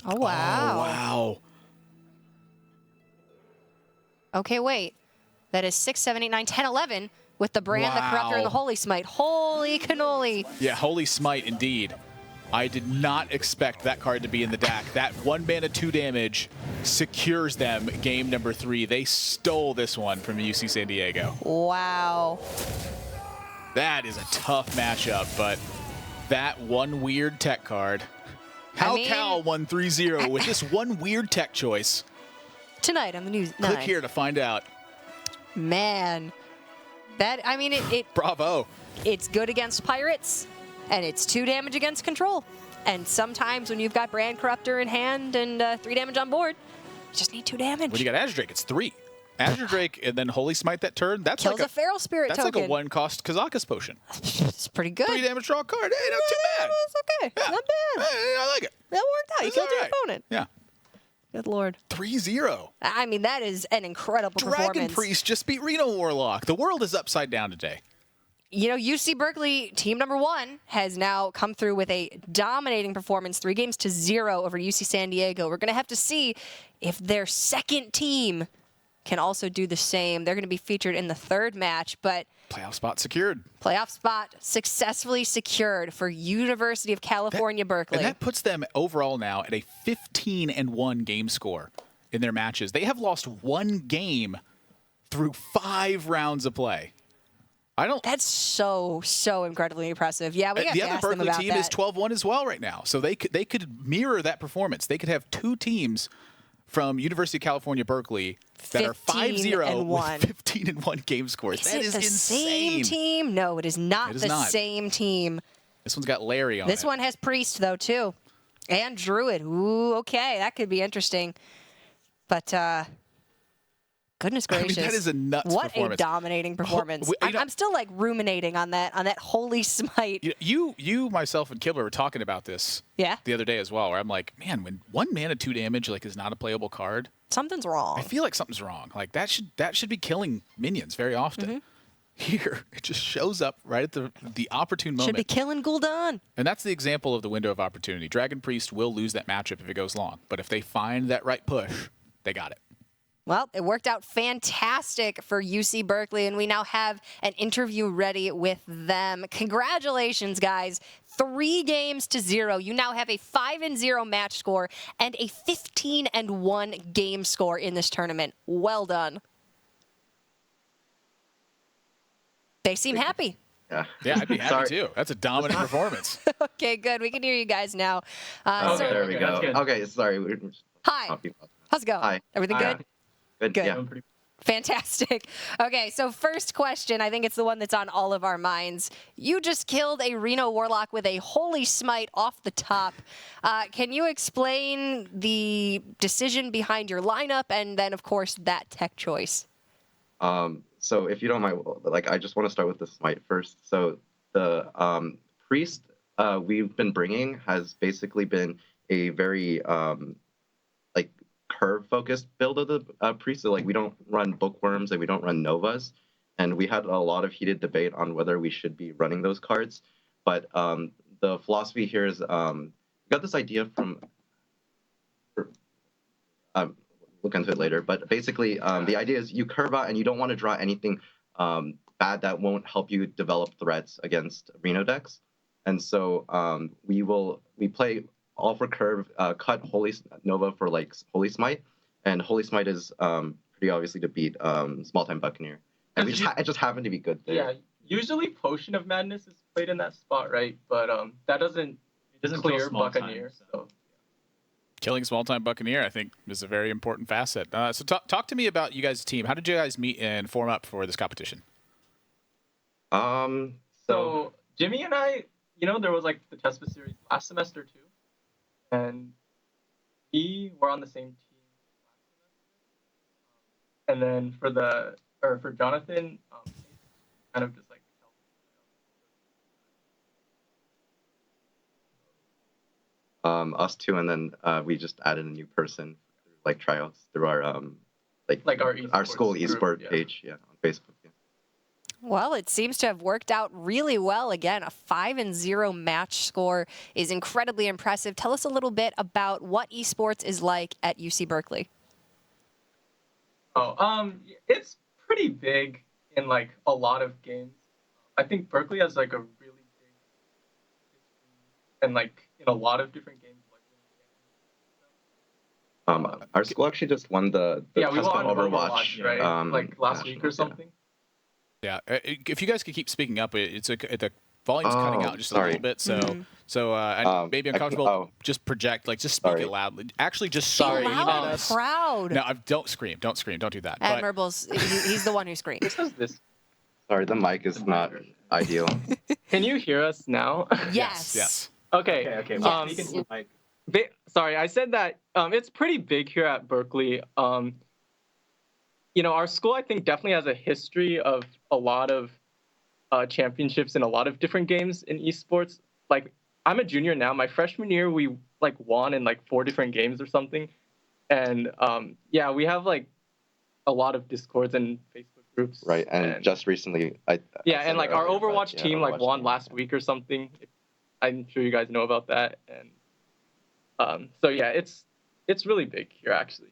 Oh, wow. Oh, wow. Okay, wait. That is 6, 7, 8, 9, 10, 11 with the Bran, the Corruptor, and the Wow. Holy Smite. Holy cannoli. Yeah, Holy Smite, indeed. I did not expect that card to be in the deck. That 1 mana 2 damage secures them game number 3. They stole this one from UC San Diego. Wow. That is a tough matchup, but that one weird tech card. How Cal won 3-0 with this one weird tech choice. Tonight on the News 9. Click here to find out. Man. That, I mean, Bravo. it's good against Pirates, and it's 2 damage against Control. And sometimes when you've got Brand Corruptor in hand and 3 damage on board, you just need 2 damage. When you got Azure Drake, it's 3. Azure Drake and then Holy Smite that turn, that's Kills like a Feral Spirit that's token. like a 1-cost Kazakus potion. It's pretty good. 3 damage draw a card. Hey, not too bad. It's okay. Yeah. Not bad. Hey, I like it. That worked out. You It's killed all your right. opponent. Yeah. Good lord. 3-0. I mean, that is an incredible Dragon performance. Priest just beat Reno Warlock. The world is upside down today. You know, UC Berkeley, team number 1, has now come through with a dominating performance, 3-0 over UC San Diego. We're going to have to see if their second team can also do the same. They're going to be featured in the 3rd match, but Playoff spot secured. playoff spot successfully secured for University of California, Berkeley. And that puts them overall now at a 15-1 game score in their matches. They have lost 1 game through 5 rounds of play. That's so incredibly impressive. Yeah, we got the to other ask them Berkeley about team that. is 12-1 as well right now. So they could mirror that performance. They could have 2 teams from University of California, Berkeley that are 5-0 with 15-1 game scores. Is That it is the insane. same team? No, it is not It is the not. same team. This one's got Larry on This it. one has Priest, though, too. And Druid. Ooh, okay. That could be interesting. But, goodness gracious. I mean, that is a nuts what performance. a dominating performance. You know- I'm still, like, ruminating on that Holy Smite. You, myself, and Kibler were talking about this Yeah? the other day as well, where I'm like, man, when 1 mana 2 damage is not a playable card, Something's wrong. I feel like something's wrong. Like that should be killing minions very often. Mm-hmm. Here, it just shows up right at the opportune moment. Should be killing Gul'dan. And that's the example of the window of opportunity. Dragon Priest will lose that matchup if it goes long, but if they find that right push, they got it. Well, it worked out fantastic for UC Berkeley, and we now have an interview ready with them. Congratulations, guys. 3-0. You now have a 5-0 match score and a 15-1 game score in this tournament. Well done. They seem happy. Yeah, I'd be happy too. That's a dominant performance. Okay, good. We can hear you guys now. There we go. Okay, sorry. Hi. How's it going? Hi. Everything good? Good. Good. Yeah. Fantastic. Okay, so first question, I think it's the one that's on all of our minds. You just killed a Reno Warlock with a Holy Smite off the top. Can you explain the decision behind your lineup and then, of course, that tech choice? So if you don't mind, like, I just want to start with the Smite first. So the Priest we've been bringing has basically been a very like curve focused build of the Priest. So like we don't run Bookworms and we don't run Novas, and we had a lot of heated debate on whether we should be running those cards. But the philosophy here is we got this idea from look into it later. But basically, the idea is you curve out and you don't want to draw anything bad that won't help you develop threats against Reno decks. And so we play all for curve, cut Holy Nova for like Holy Smite, and Holy Smite is pretty obviously to beat Small Time Buccaneer. And it just happened to be good there. Yeah, usually Potion of Madness is played in that spot, right? But that doesn't clear Buccaneer. So. Killing Small Time Buccaneer, I think, is a very important facet. So talk to me about you guys' team. How did you guys meet and form up for this competition? So Jimmy and I, there was like the Tespa series last semester too, and we were on the same team last semester. And then for Jonathan, kind of just like us two, and then we just added a new person, like tryouts through our our school esport page, on Facebook. Yeah. Well, it seems to have worked out really well. Again, a 5-0 match score is incredibly impressive. Tell us a little bit about what esports is like at UC Berkeley. It's pretty big in like a lot of games. I think Berkeley has like a really big history and like in a lot of different games. Our school actually just won the Tespa Overwatch, right? Like last week or something. Yeah, if you guys could keep speaking up, the volume's cutting out just a little bit. So maybe uncomfortable. Just project, like just speak it loudly. Actually, just loud at us. Proud. No, don't scream. Don't scream. Don't do that. Admirable's he's the one who screams. Sorry, the mic is not ideal. Can you hear us now? Yes. Okay. Yes. Sorry, I said that it's pretty big here at Berkeley. Our school, I think, definitely has a history of a lot of championships in a lot of different games in esports. Like, I'm a junior now. My freshman year, we like won in like 4 different games or something. And we have like a lot of Discords and Facebook groups. Right, and just recently, and like our Overwatch team like won last week or something. I'm sure you guys know about that. And it's really big here actually.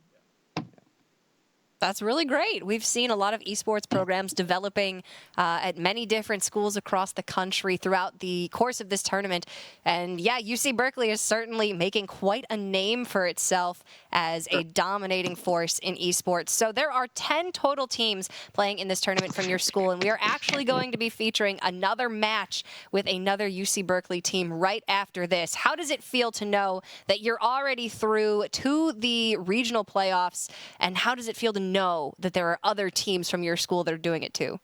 That's really great. We've seen a lot of esports programs developing at many different schools across the country throughout the course of this tournament. And yeah, UC Berkeley is certainly making quite a name for itself as a dominating force in esports. So there are 10 total teams playing in this tournament from your school, and we are actually going to be featuring another match with another UC Berkeley team right after this. How does it feel to know that you're already through to the regional playoffs, and how does it feel to know that there are other teams from your school that are doing it too?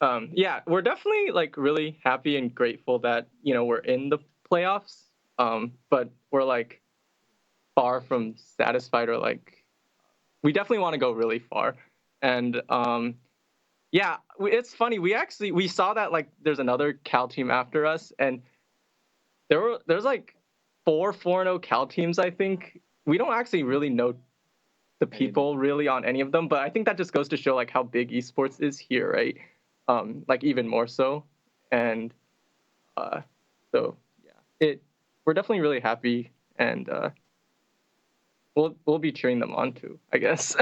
We're definitely like really happy and grateful that we're in the playoffs, but we're like far from satisfied, or like we definitely want to go really far. And it's funny, we saw that like there's another Cal team after us, and there's like 4-0 Cal teams. I think we don't actually really know the people really on any of them, but I think that just goes to show like how big esports is here, right? Like even more so. And we're definitely really happy, and we'll be cheering them on too, I guess.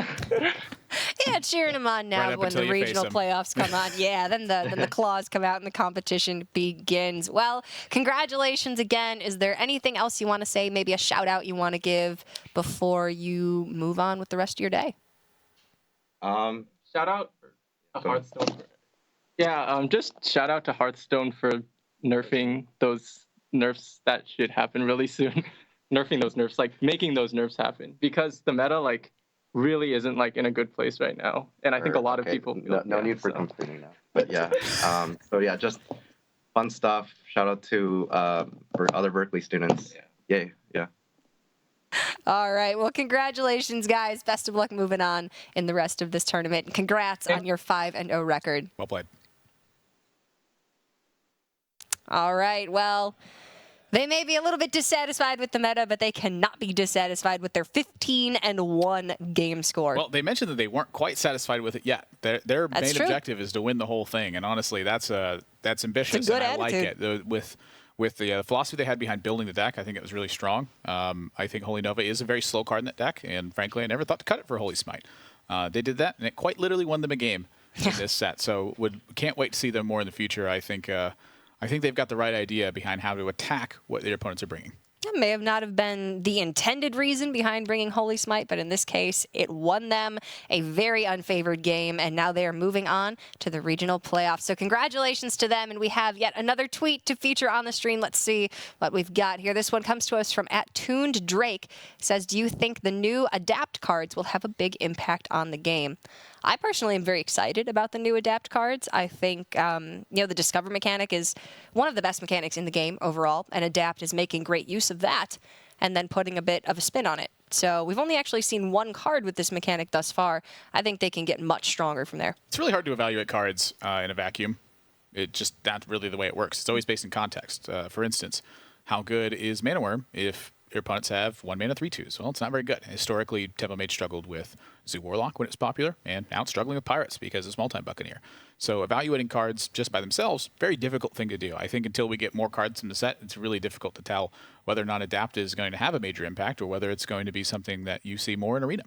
Yeah, cheering them on now right when the regional playoffs come on. Yeah, then the claws come out and the competition begins. Well, congratulations again. Is there anything else you want to say? Maybe a shout out you want to give before you move on with the rest of your day? Shout out to Hearthstone. Yeah, just shout out to Hearthstone for nerfing those nerfs that should happen really soon. Nerfing those nerfs, like making those nerfs happen, because the meta like really isn't like in a good place right now, and I think a lot of people feel, no need for complaining now. But yeah, so yeah, just fun stuff. Shout out to other Berkeley students. Yay, yeah. All right. Well, congratulations, guys. Best of luck moving on in the rest of this tournament. Congrats on your 5-0 record. Well played. All right. Well, they may be a little bit dissatisfied with the meta, but they cannot be dissatisfied with their 15-1 game score. Well, they mentioned that they weren't quite satisfied with it yet. Their main objective is to win the whole thing, and honestly, that's ambitious. It's a good and I attitude. like it. With the philosophy they had behind building the deck, I think it was really strong. I think Holy Nova is a very slow card in that deck, and frankly, I never thought to cut it for Holy Smite. They did that, and it quite literally won them a game in this set. So can't wait to see them more in the future. I think they've got the right idea behind how to attack what their opponents are bringing. That may have not have been the intended reason behind bringing Holy Smite, but in this case, it won them a very unfavored game, and now they are moving on to the regional playoffs. So congratulations to them, and we have yet another tweet to feature on the stream. Let's see what we've got here. This one comes to us from @TunedDrake. It says, do you think the new Adapt cards will have a big impact on the game? I personally am very excited about the new Adapt cards. I think, the Discover mechanic is one of the best mechanics in the game overall, and Adapt is making great use of that and then putting a bit of a spin on it. So we've only actually seen one card with this mechanic thus far. I think they can get much stronger from there. It's really hard to evaluate cards in a vacuum. That's really the way it works. It's always based in context. For instance, how good is Mana Worm if your opponents have 1 mana 3/2s? Well, it's not very good. Historically, Tempo Mage struggled with Zoo Warlock when it was popular, and now it's struggling with Pirates because it's Small-Time Buccaneer. So evaluating cards just by themselves, very difficult thing to do. I think until we get more cards in the set, it's really difficult to tell whether or not Adapt is going to have a major impact or whether it's going to be something that you see more in Arena.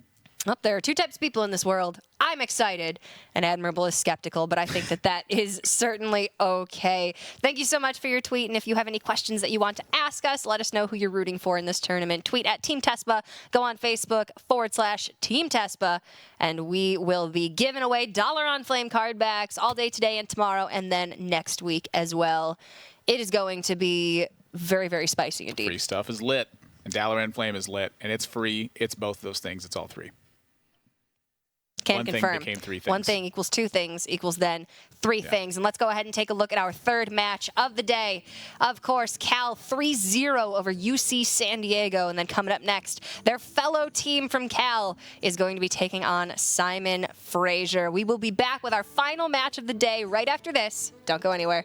Well, there are two types of people in this world. I'm excited, and Admirable is skeptical, but I think that is certainly okay. Thank you so much for your tweet, and if you have any questions that you want to ask us, let us know who you're rooting for in this tournament. Tweet @Team Tespa, go on Facebook /Team Tespa, and we will be giving away Dollar on Flame card backs all day today and tomorrow, and then next week as well. It is going to be very, very spicy indeed. Free stuff is lit, and Dalaran Flame is lit, and it's free. It's both those things. It's all three. Can one confirm. thing became 3 things. One thing equals 2 things equals then 3 things. And let's go ahead and take a look at our third match of the day. Of course, Cal 3-0 over UC San Diego. And then coming up next, their fellow team from Cal is going to be taking on Simon Fraser. We will be back with our final match of the day right after this. Don't go anywhere.